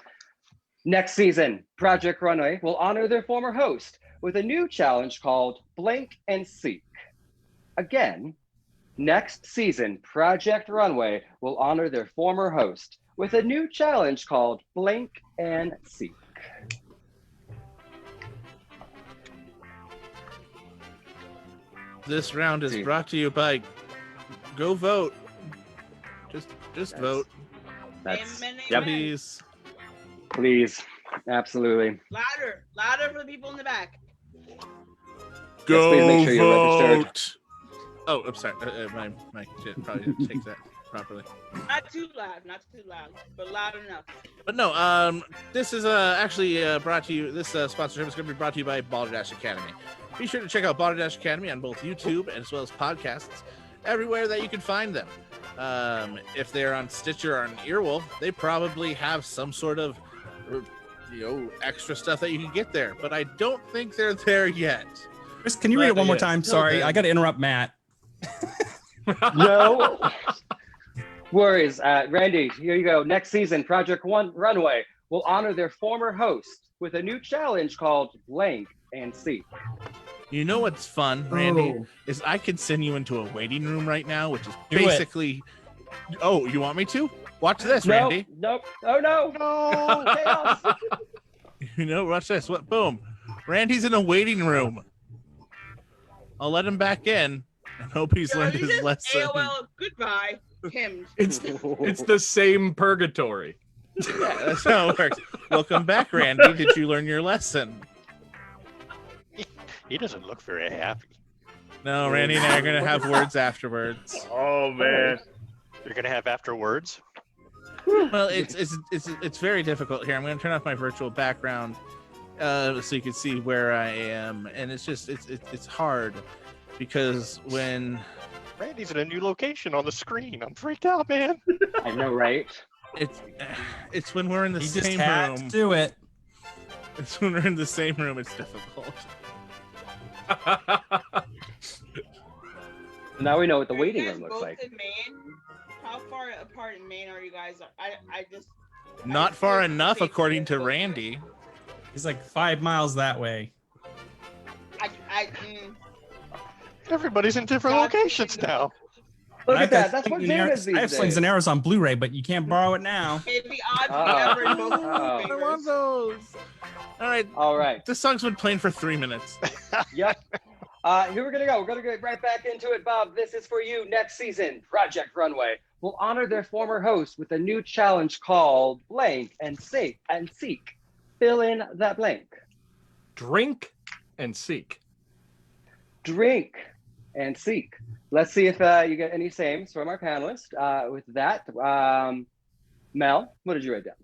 Next season, Project Runway will honor their former host with a new challenge called Blink and Seek. Again, next season, Project Runway will honor their former host with a new challenge called Blink and Seek. This round is brought to you by Go Vote. Just vote. Please. Please. Absolutely. Louder for the people in the back. Go please make sure you're registered. vote. Oh, I'm sorry. My shit probably didn't take that properly. Not too loud, but loud enough. But no, this is actually brought to you. This sponsorship is going to be brought to you by Balderdash Academy. Be sure to check out Balderdash Academy on both YouTube as well as podcasts, everywhere that you can find them. If they're on Stitcher or on Earwolf, they probably have some sort of, extra stuff that you can get there. But I don't think they're there yet. Chris, can you read it one more time? Sorry, I got to interrupt Matt. No worries. Randy, here you go. Next season, Project Runway will honor their former host with a new challenge called Blank and Seek. You know what's fun, Randy, is I could send you into a waiting room right now, which is basically... Oh, you want me to? Watch this, Randy. Nope. Oh, no. No. Chaos. Watch this. What? Boom. Randy's in a waiting room. I'll let him back in and hope he's learned his lesson. AOL, goodbye. Him. It's the same purgatory. Yeah, that's how it works. Welcome back, Randy. Did you learn your lesson? He doesn't look very happy. No, Randy and I are gonna have words afterwards. Oh man. You're gonna have afterwards. Well, it's very difficult here. I'm gonna turn off my virtual background so you can see where I am, and it's hard because when Randy's in a new location on the screen, I'm freaked out, man. I know, right? It's when we're in the He same just had room. to do it. It's when we're in the same room. It's difficult. Now we know what the waiting You guys room looks both like. in Maine? How far apart in Maine are you guys? I just Not far enough, according to Randy. He's like 5 miles that way. Everybody's in different locations now. Look I've at that. got That's what Slings and Jim Arrows- is these I have Slings days. and Arrows on Blu-ray, but you can't borrow it now. It'd be odd to never in both I fingers. want those. All right. This song's been playing for 3 minutes. Yep. Here we're gonna go. We're gonna get right back into it, Bob. This is for you. Next season, Project Runway will honor their former host with a new challenge called Blank and Seek and Seek. Fill in that blank. Drink and seek. Drink and seek. Let's see if you get any sames from our panelists. With that, Mel, what did you write down?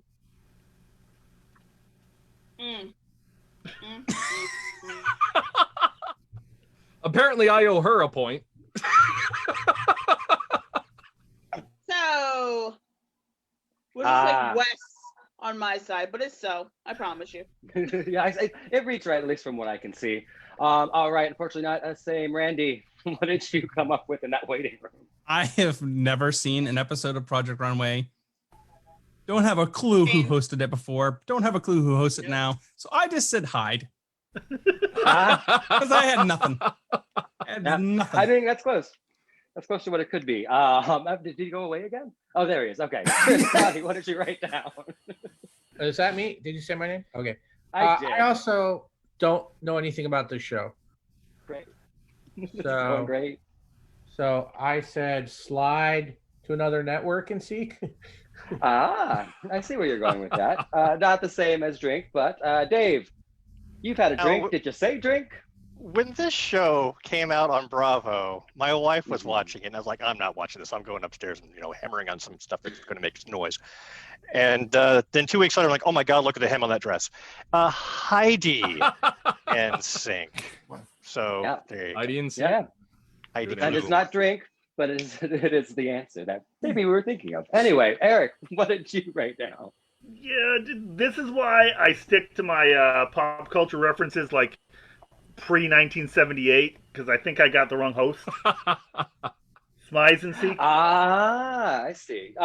Apparently, I owe her a point. So, we'll just like West on my side, but it's so. I promise you. Yeah, it reads right, at least from what I can see. All right, unfortunately not the same. Randy, what did you come up with in that waiting room? I have never seen an episode of Project Runway. Don't have a clue who hosted it before. Don't have a clue who hosts it now. So I just said hide. Because I had nothing. Nothing. I think that's close. That's close to what it could be. Did he go away again? Oh, there he is. Okay. Scotty, what did you write down? Is that me? Did you say my name? Okay. I did. I also don't know anything about this show. Great. So great. So I said slide to another network and seek. I see where you're going with that. Not the same as drink, but Dave, you've had a drink. Did you say drink? When this show came out on Bravo, my wife was watching it, and I was like, I'm not watching this. I'm going upstairs and, hammering on some stuff that's going to make noise. And then 2 weeks later, I'm like, oh my God, look at the hem on that dress. Heidi and Sync. So there you go. Heidi and Sync. Yeah. Heidi And it's not drink, but it is the answer that maybe we were thinking of. Anyway, Eric, what did you write down? Yeah, this is why I stick to my pop culture references like pre-1978, because I think I got the wrong host. Smize and Seek. I see.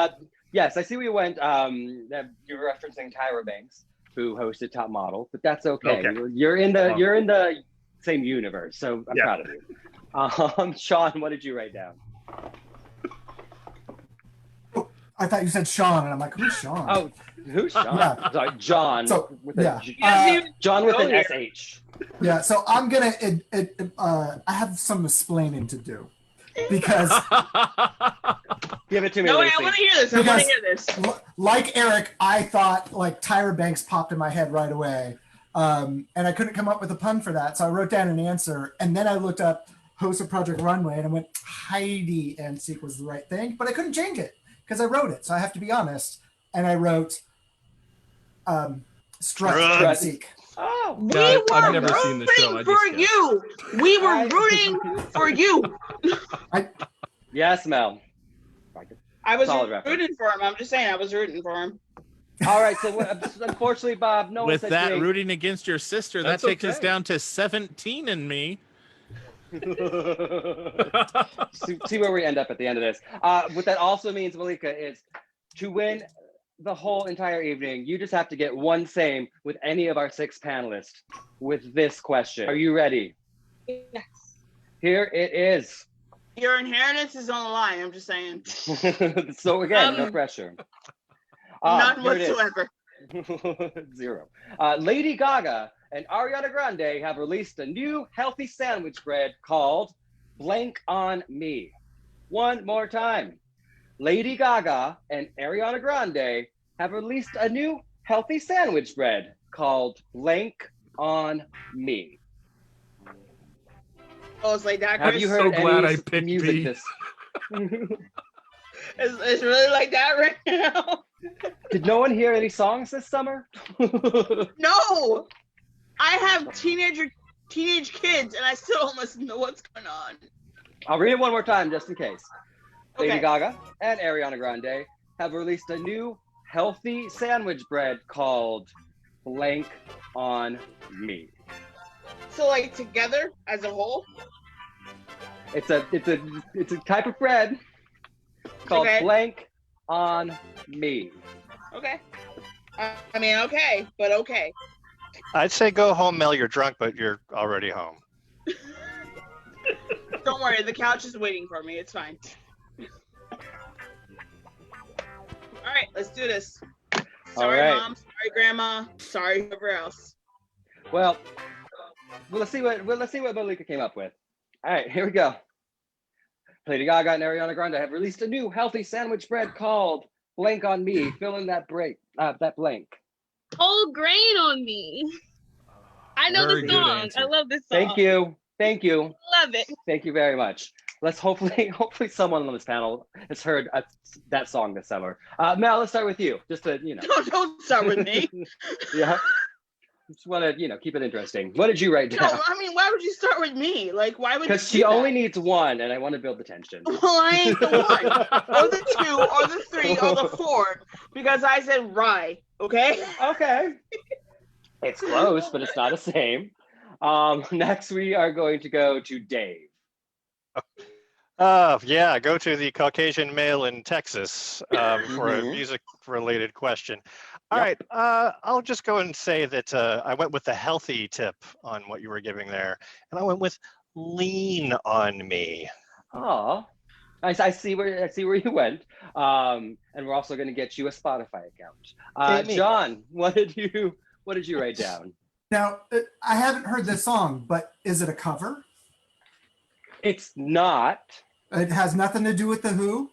Yes, I see where you went. That you were referencing Tyra Banks, who hosted Top Model, but that's okay. You're in the same universe, so I'm proud of you. Sean, what did you write down? I thought you said Sean, and I'm like, who's Sean? Oh, who's Sean? Yeah. Sorry, John. So, with yeah. John with an SH. Yeah, so I'm gonna. I have some explaining to do because. Give it to me. No, Lucy. I want to hear this. I want to hear this. Like Eric, I thought like Tyra Banks popped in my head right away, and I couldn't come up with a pun for that, so I wrote down an answer, and then I looked up host of Project Runway, and I went Heidi and Seek was the right thing, but I couldn't change it because I wrote it, so I have to be honest, and I wrote Strut and Seek. Oh, I've never seen the show. I for you. We were rooting for you. Yes, Mel. I was Solid reference. rooting for him. I'm just saying, I was rooting for him. All right, so unfortunately, Bob, no one With said that drink. rooting against your sister, That's that takes us okay. down to 17 and me. See where we end up at the end of this. What that also means, Malikaa, is to win the whole entire evening, you just have to get one same with any of our 6 panelists with this question. Are you ready? Yes. Here it is. Your inheritance is on the line. I'm just saying. So again, no pressure. None Here it is. whatsoever. 0. Lady Gaga and Ariana Grande have released a new healthy sandwich bread called Blank on Me. One more time. Lady Gaga and Ariana Grande have released a new healthy sandwich bread called Blank on Me. Oh, it's like that. Have Chris? you heard So glad any I picked music B. this? It's really like that right now. Did no one hear any songs this summer? No, I have teenage kids, and I still almost know what's going on. I'll read it one more time just in case. Okay. Lady Gaga and Ariana Grande have released a new healthy sandwich bread called Blank on Me. So like together as a whole. It's a type of bread called Okay. Blank on Me. Okay. I mean, okay, but okay. I'd say go home, Mel. You're drunk, but you're already home. Don't worry, the couch is waiting for me. It's fine. All right, let's do this. Sorry, right. Mom. Sorry, Grandma. Sorry, whoever else. Well, let's see what Malikaa came up with. All right, here we go. Lady Gaga and Ariana Grande have released a new healthy sandwich bread called Blank on Me. Fill in that blank. Whole grain on me. I know Very the good song. answer. I love this song. Thank you. Love it. Thank you very much. Let's hopefully someone on this panel has heard that song this summer. Mel, let's start with you. Just to Don't start with me. Yeah. Just want to keep it interesting. What did you write down? No, I mean, why would you start with me? Like, why would? Because she only needs one, and I want to build the tension. Well, I ain't the one, or the two, or the three, or the four, because I said rye. Okay. Okay. It's close, but it's not the same. Next, we are going to go to Dave. Yeah, go to the Caucasian male in Texas for a music-related question. All right, I'll just go and say that I went with the healthy tip on what you were giving there, and I went with lean on me. Oh, I see where you went. And we're also going to get you a Spotify account. John, what did you write down? Now, I haven't heard this song, but is it a cover? It's not. It has nothing to do with The Who?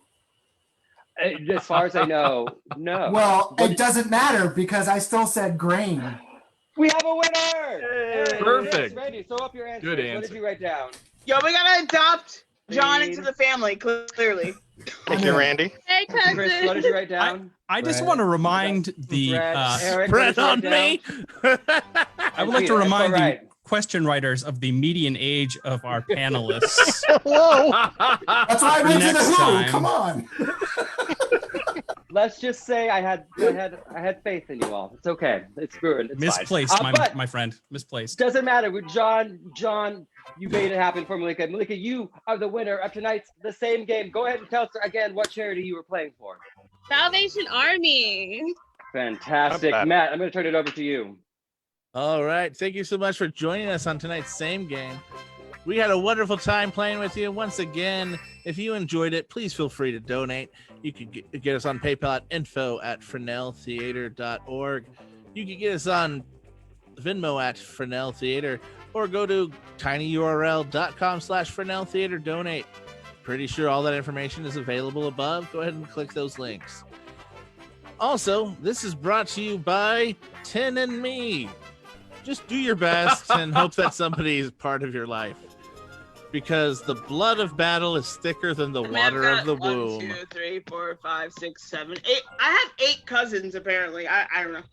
As far as I know, no. Well, it doesn't matter because I still said grain. We have a winner! Perfect. Ready, throw up your answers. Good What answer. did you write down? Yo, we gotta adopt John into the family. Clearly. Thank you, Randy. Hey, cousin. Chris, what did you write down? I just want to remind the Eric, Bread what on did you write me. I would like to That's remind all right. the question writers of the median age of our panelists. Whoa. That's why I went to The Next Who. time. Come on. Let's just say I had faith in you all. It's okay. It's good. It's Misplaced, fine. But my friend. Misplaced. doesn't matter. With John, you made it happen for Malikaa. Malikaa, you are the winner of tonight's The Same Game. Go ahead and tell us again what charity you were playing for. Salvation Army. Fantastic. Not bad. Matt, I'm going to turn it over to you. All right. Thank you so much for joining us on tonight's Same Game. We had a wonderful time playing with you. Once again, if you enjoyed it, please feel free to donate. You can get us on PayPal at info@fresneltheater.org. You can get us on Venmo at Fresnel Theater, or go to tinyurl.com/Fresnel Theater donate. Pretty sure all that information is available above. Go ahead and click those links. Also, this is brought to you by Tin and Me. Just do your best and hope that somebody is part of your life. Because the blood of battle is thicker than the water of the womb. 1, 2, 3, 4, 5, 6, 7, 8. I have 8 cousins apparently. I don't know.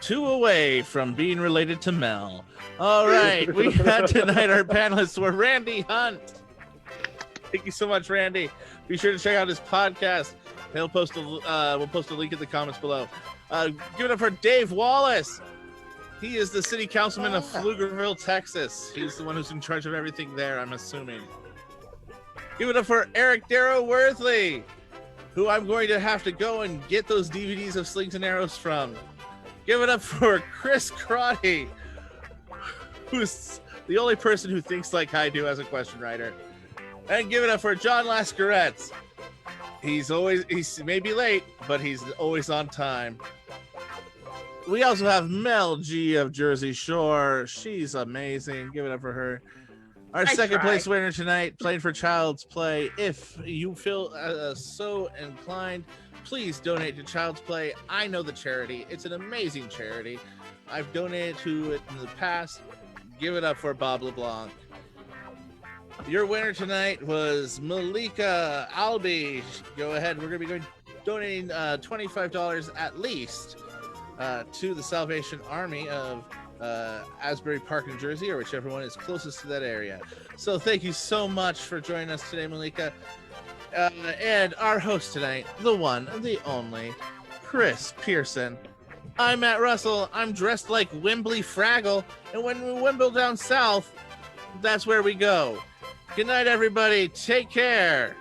2 away from being related to Mel. All right, we had tonight our panelists were Randy Hunt. Thank you so much, Randy. Be sure to check out his podcast. We'll post a link in the comments below. Give it up for Dave Wallace. He is the city councilman of Pflugerville, Texas. He's the one who's in charge of everything there, I'm assuming. Give it up for Eric Darrow Worthley, who I'm going to have to go and get those DVDs of Slings and Arrows from. Give it up for Chris Crotty, who's the only person who thinks like I do as a question writer. And give it up for John Lascaretz. He may be late, but he's always on time. We also have Mel G of Jersey Shore. She's amazing. Give it up for her. Our second place winner tonight, playing for Child's Play. If you feel so inclined, please donate to Child's Play. I know the charity. It's an amazing charity. I've donated to it in the past. Give it up for Bob LeBlanc. Your winner tonight was Malikaa Albi. Go ahead. We're going to be donating $25 at least to the Salvation Army of Asbury Park, New Jersey, or whichever one is closest to that area. So thank you so much for joining us today, Malikaa. And our host tonight, the one, the only, Chris Pearson. I'm Matt Russell. I'm dressed like Wembley Fraggle, and when we wimble down south, that's where we go. Good night, everybody. Take care.